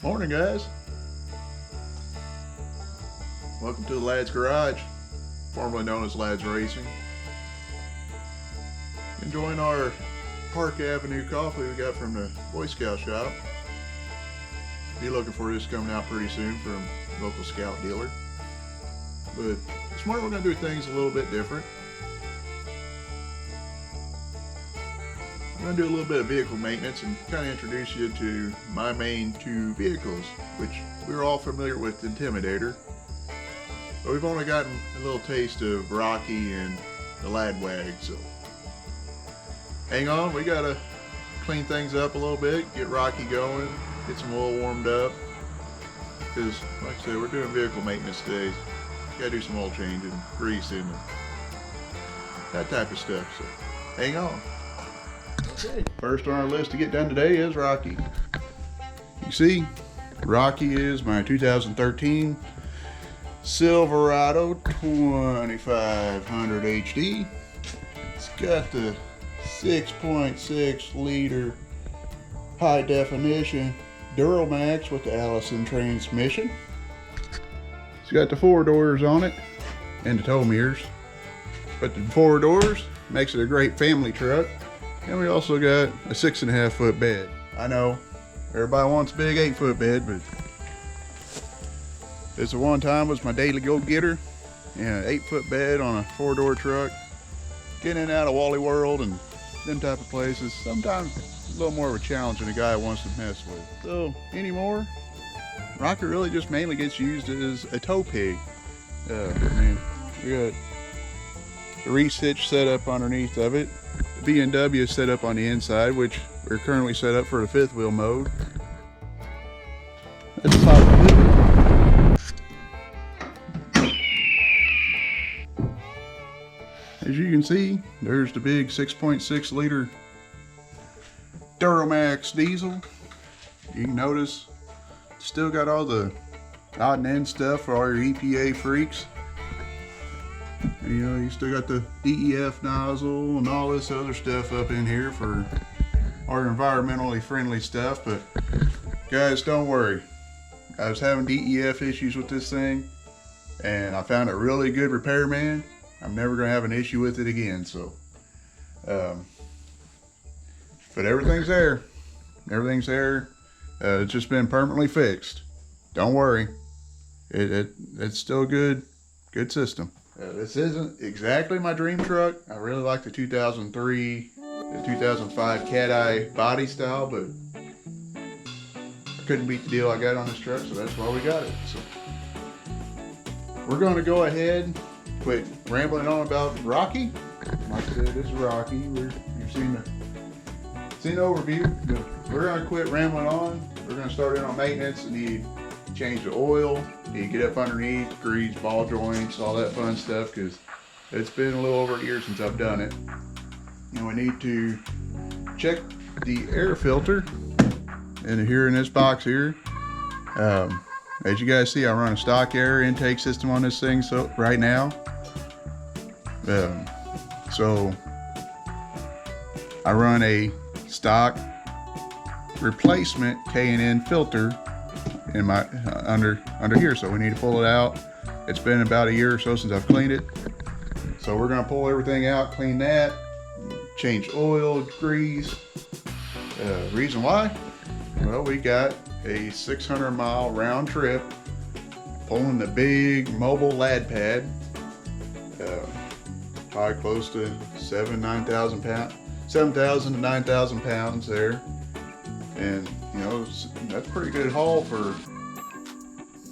Morning, guys. Welcome to the Lad's Garage, formerly known as Lad's Racing. Enjoying our Park Avenue coffee we got from the Boy Scout shop. Be looking for this coming out pretty soon from local Scout dealer. But this morning we're going to do things a little bit different. I'm going to do a little bit of vehicle maintenance and kind of introduce you to my main two vehicles, which we're all familiar with, Intimidator. But we've only gotten a little taste of Rocky and the Lad Wag, so hang on, we got to clean things up a little bit, get Rocky going, get some oil warmed up, because like I said, we're doing vehicle maintenance today. Got to do some oil changing, greasing, and that type of stuff, so hang on. Okay, first on our list to get done today is Rocky. You see, Rocky is my 2013 Silverado 2500 HD. It's got the 6.6 liter high definition Duramax with the Allison transmission. It's got the 4 doors on it and the tow mirrors, but the 4 doors makes it a great family truck. And we also got a 6.5 foot bed. I know everybody wants a big 8 foot bed, but this at one time was my daily go-getter. Yeah, 8 foot bed on a 4 door truck. Getting in and out of Wally World and them type of places. Sometimes a little more of a challenge than a guy wants to mess with. So anymore, Rocky really just mainly gets used as a tow pig. I mean, we got the reach hitch set up underneath of it. The B&W is set up on the inside, which we're currently set up for the 5th wheel mode. That's the top of it. As you can see, there's the big 6.6 liter Duramax diesel. You can notice it's still got all the odd and end stuff for all your EPA freaks. You know, you still got the DEF nozzle and all this other stuff up in here for our environmentally friendly stuff. But guys, don't worry. I was having DEF issues with this thing, and I found a really good repairman. I'm never going to have an issue with it again. So, but everything's there. Everything's there. It's just been permanently fixed. Don't worry. It's still a good system. This isn't exactly my dream truck. I really like the 2003, the 2005 cat eye body style, but I couldn't beat the deal I got on this truck, so that's why we got it. So we're going to go ahead, quit rambling on about Rocky. Like I said, this is Rocky. You've seen the overview, but we're going to quit rambling on. We're going to start in on maintenance. We need to change the oil. You get up underneath, grease, ball joints, all that fun stuff, because it's been a little over a year since I've done it. And we need to check the air filter. And here in this box here, as you guys see, I run a stock air intake system on this thing right now. So I run a stock replacement K&N filter in my under here, so we need to pull it out. It's been about a year or so since I've cleaned it, so we're gonna pull everything out, clean that, change oil, grease. Reason why? Well, we got a 600-mile round trip pulling the big mobile lad pad, probably close to 7,000 to 9,000 pounds there. And you know, that's a pretty good haul for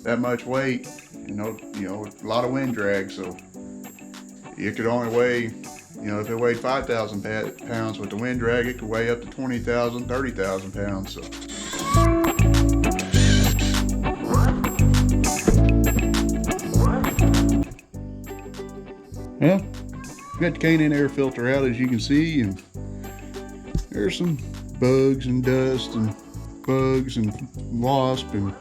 that much weight. You know, a lot of wind drag. So it could only weigh, if it weighed 5,000 pounds with the wind drag, it could weigh up to 20,000, 30,000 pounds. So. Yeah, got the K&N air filter out, as you can see, and there's some bugs and dust and bugs and wasp and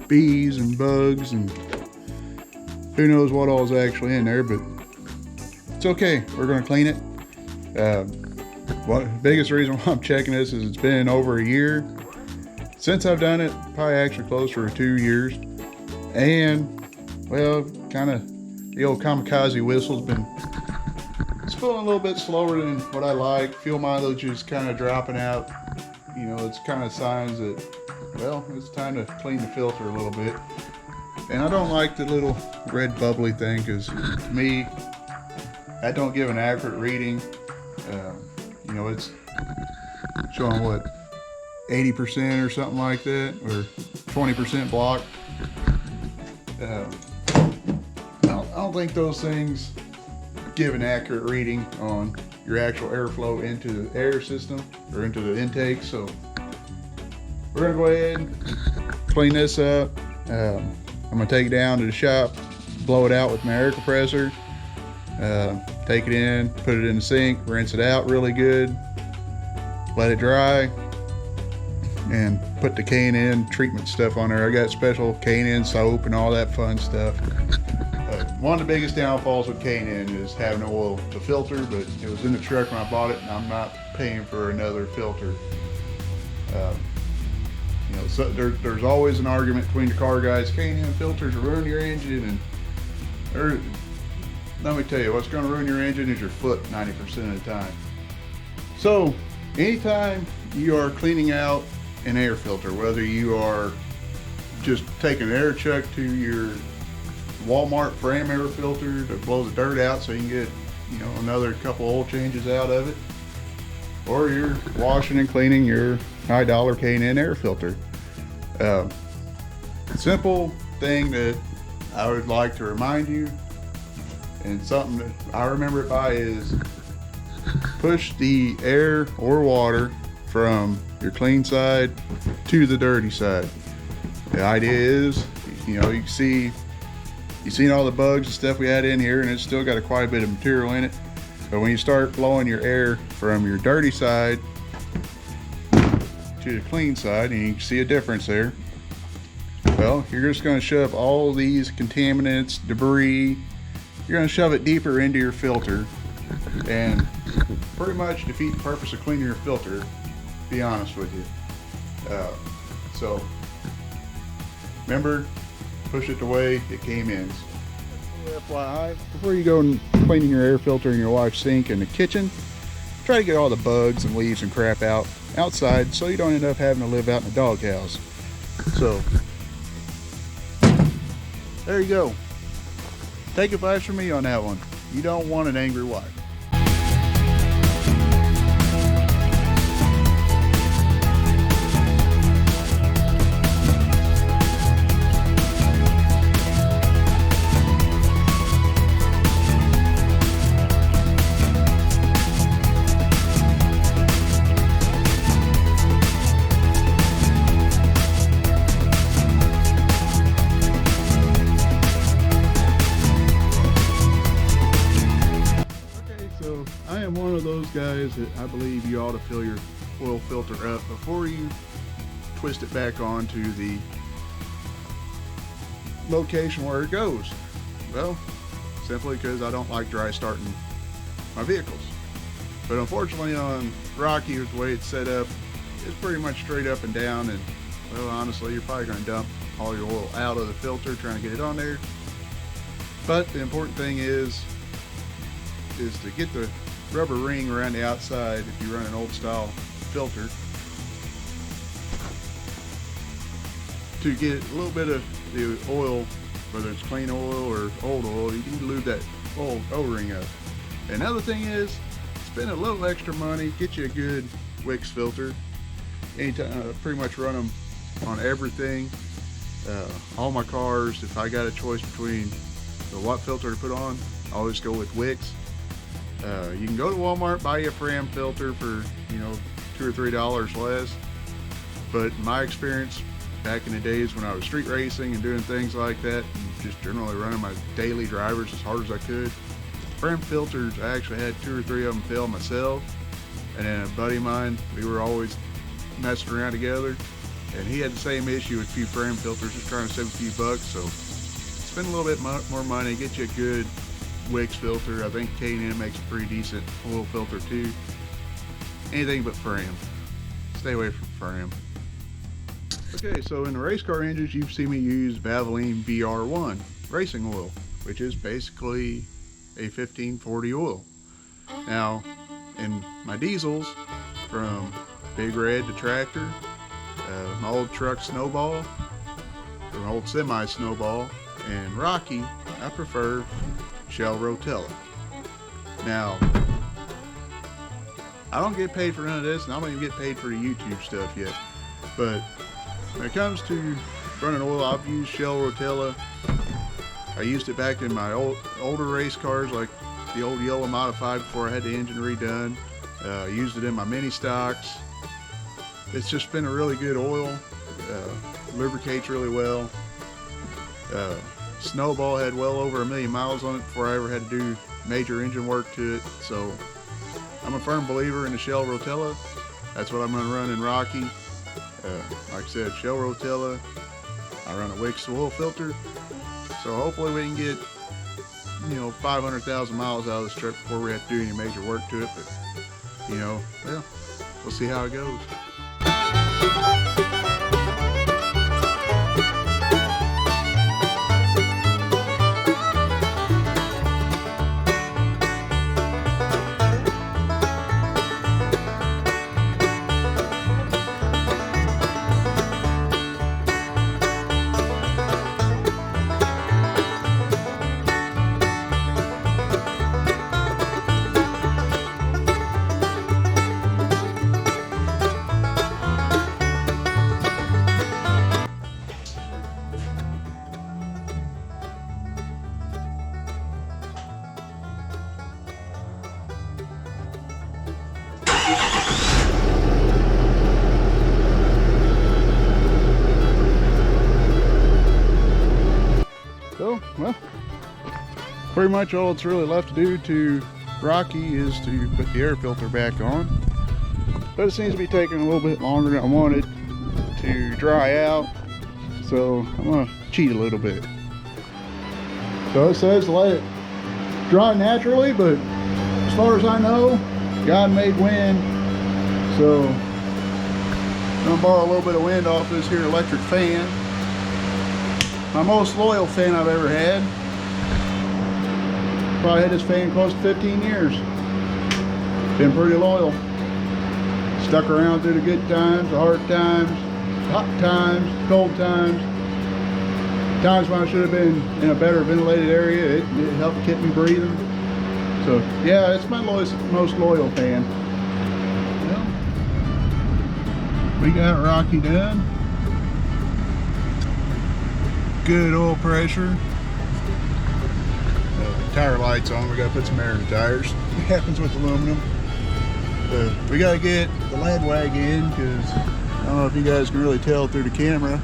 bees and bugs and who knows what all is actually in there, but it's okay. We're going to clean it. The biggest reason why I'm checking this is it's been over a year since I've done it, probably actually close for 2 years. And well, kind of the old kamikaze whistle's been spilling a little bit slower than what I like. Fuel mileage is kind of dropping out. You know, it's kind of signs that, well, it's time to clean the filter a little bit. And I don't like the little red bubbly thing, because to me, that don't give an accurate reading. You know, it's showing what, 80% or something like that, or 20% block. I don't think those things give an accurate reading on your actual airflow into the air system or into the intake. So we're gonna go ahead and clean this up. I'm gonna take it down to the shop, blow it out with my air compressor, take it in, put it in the sink, rinse it out really good, let it dry, and put the K&N treatment stuff on there. I got special K&N soap and all that fun stuff. One of the biggest downfalls with K&N is having to oil the filter, but it was in the truck when I bought it, and I'm not paying for another filter. You know, so there's always an argument between the car guys. K&N filters will ruin your engine, and let me tell you, what's going to ruin your engine is your foot 90% of the time. So anytime you are cleaning out an air filter, whether you are just taking an air chuck to your Walmart frame air filter to blow the dirt out so you can get, you know, another couple oil changes out of it, or you're washing and cleaning your high dollar K&N air filter. Simple thing that I would like to remind you, and something that I remember it by, is push the air or water from your clean side to the dirty side. The idea is, you know, you've seen all the bugs and stuff we had in here, and it's still got quite a bit of material in it. But when you start blowing your air from your dirty side to the clean side, and you can see a difference there, well, you're just going to shove all these contaminants, debris, you're going to shove it deeper into your filter and pretty much defeat the purpose of cleaning your filter, to be honest with you. So remember, push it the way it came in. FYI, before you go and cleaning your air filter in your wife's sink in the kitchen, try to get all the bugs and leaves and crap outside, so you don't end up having to live out in the doghouse. So there you go. Take advice from me on that one. You don't want an angry wife. I am one of those guys that I believe you ought to fill your oil filter up before you twist it back onto the location where it goes. Well, simply because I don't like dry starting my vehicles. But unfortunately on Rocky, with the way it's set up, it's pretty much straight up and down, and well, honestly, you're probably going to dump all your oil out of the filter trying to get it on there. But the important thing is to get the rubber ring around the outside if you run an old style filter, to get a little bit of the oil, whether it's clean oil or old oil. You can lube that old O-ring up. Another thing is, spend a little extra money, get you a good Wix filter. Anytime, pretty much run them on everything. All my cars, if I got a choice between what filter to put on, I always go with Wix. You can go to Walmart, buy you a Fram filter for, you know, $2 or $3 less. But in my experience, back in the days when I was street racing and doing things like that, and just generally running my daily drivers as hard as I could, Fram filters, I actually had 2 or 3 of them fail myself. And then a buddy of mine, we were always messing around together, and he had the same issue with a few Fram filters, just trying to save a few bucks. So spend a little bit more money, get you a good Wix filter. I think K&N makes a pretty decent oil filter too. Anything but Fram. Stay away from Fram. Okay, so in the race car engines, you've seen me use Valvoline VR1 racing oil, which is basically a 1540 oil. Now, in my diesels, from Big Red to Tractor, my old truck Snowball, from old semi Snowball, and Rocky, I prefer Shell Rotella. Now, I don't get paid for none of this, and I don't even get paid for the YouTube stuff yet. But when it comes to running oil, I've used Shell Rotella. I used it back in my older race cars, like the old Yellow Modified, before I had the engine redone. I used it in my mini stocks. It's just been a really good oil. Lubricates really well. Snowball had well over 1 million miles on it before I ever had to do major engine work to it. So I'm a firm believer in the Shell Rotella. That's what I'm going to run in Rocky. Like I said, Shell Rotella. I run a Wix oil filter. So hopefully we can get, 500,000 miles out of this truck before we have to do any major work to it. But, well, we'll see how it goes. So, well, pretty much all that's really left to do to Rocky is to put the air filter back on. But it seems to be taking a little bit longer than I wanted to dry out. So I'm gonna cheat a little bit. So it says let it dry naturally, but as far as I know, God made wind. So I'm gonna borrow a little bit of wind off this here electric fan. My most loyal fan I've ever had. Probably had this fan close to 15 years. Been pretty loyal. Stuck around through the good times, the hard times, hot times, cold times. Times when I should have been in a better ventilated area. It helped keep me breathing. So yeah, it's my most loyal fan. Well, we got Rocky done. Good oil pressure. Tire lights on. We gotta put some air in the tires. It happens with aluminum. We gotta get the lad wag in, because I don't know if you guys can really tell through the camera,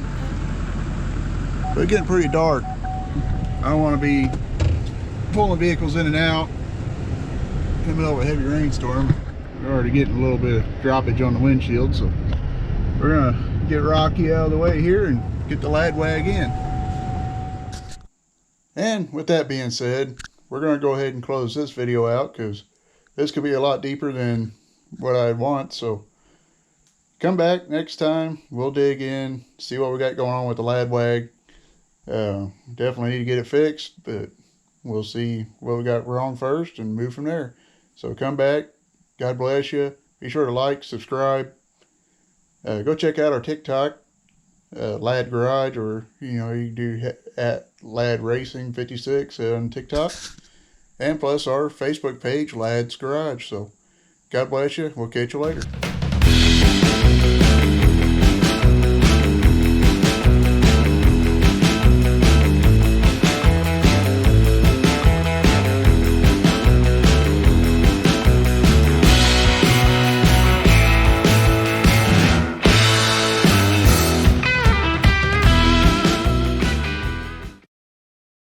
but it's getting pretty dark. I don't want to be pulling vehicles in and out in the middle of a heavy rainstorm. We're already getting a little bit of droppage on the windshield, so we're gonna get Rocky out of the way here and get the lad wag in. And with that being said, we're going to go ahead and close this video out, because this could be a lot deeper than what I want. So come back next time. We'll dig in, see what we got going on with the lad wag. Definitely need to get it fixed, but we'll see what we got wrong first and move from there. So come back. God bless you. Be sure to like, subscribe. Go check out our TikTok. Lad Garage, or you can do at Lad Racing 56 on TikTok, and plus our Facebook page, Lad's Garage. So God bless you. We'll catch you later.